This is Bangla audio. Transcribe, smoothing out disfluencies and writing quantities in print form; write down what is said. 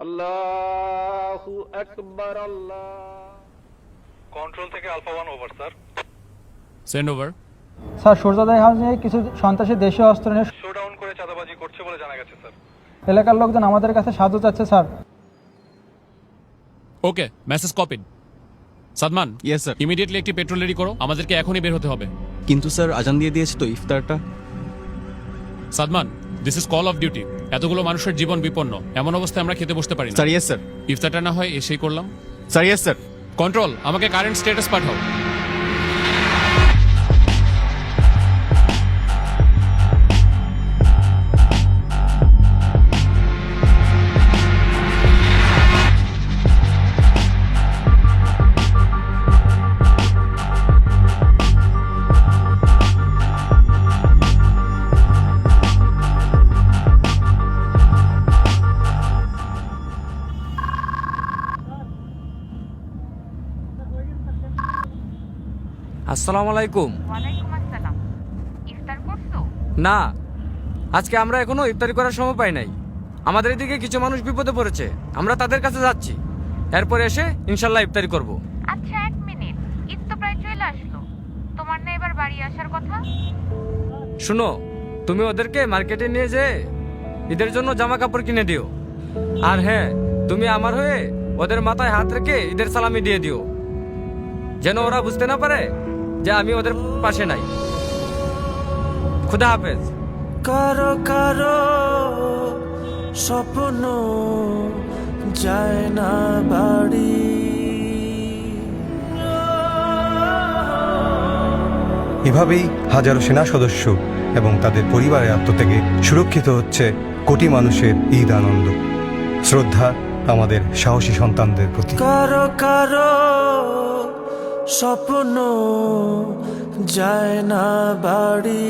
আল্লাহু আকবার। আল্লাহ। কন্ট্রোল থেকে alpha 1 over sir. Send over. Sir সূর্যোদয় হাউসে কিছু সন্ত্রাসী দেশীয় অস্ত্র নিয়ে শোডাউন করে চাঁদাবাজি করছে বলে জানা গেছে স্যার। এলাকার লোকজন আমাদের কাছে সাহায্য চাচ্ছে sir. Okay, message copied. Sadman, yes sir. Immediately একটি পেট্রোল রেডি করো, আমাদেরকে এখনই বের হতে হবে। কিন্তু স্যার আজান দিয়ে দিয়েছে তো ইফতারটা। Sadman, this is call of duty. এতগুলো মানুষের জীবন বিপন্ন, এমন অবস্থায় আমরা খেতে বসতে পারি না। Sir yes sir. ইফতারটা না হয় এসেই করলাম। Sir yes sir. কন্ট্রোল, আমাকে কারেন্ট স্ট্যাটাস পাঠাও। আসসালামু আলাইকুম। ওয়ালাইকুম আসসালাম। ইফতার করছো? না, আজকে আমরা এখনো ইফতারি করার সময় পাই নাই। আমাদের এদিকে কিছু মানুষ বিপদে পড়েছে, আমরা তাদের কাছে যাচ্ছি। এরপর এসে ইনশাল্লাহ ইফতারি করব। আচ্ছা, 1 মিনিট, ঈদ তো প্রায় চলে আসলো। তোমার না এবার বাড়ি আসার কথা? শুনো, তুমি ওদেরকে মার্কেটে নিয়ে যেয়ে ঈদের জন্য জামা কাপড় কিনে দিও। আর হ্যাঁ, তুমি আমার হয়ে ওদের মাথায় হাত রেখে ঈদের সালামি দিয়ে দিও, যেন ওরা বুঝতে না পারে যে আমি ওদের পাশে নাই। খুদা হাফেজ। কারো কারো স্বপ্ন যায় না বাড়ি। এভাবেই হাজারো সেনা সদস্য এবং তাদের পরিবারের আত্মত্যাগে সুরক্ষিত হচ্ছে কোটি মানুষের ঈদ আনন্দ। শ্রদ্ধা আমাদের সাহসী সন্তানদের প্রতি। কারো কারো স্বপ্ন যায় না বাড়ি।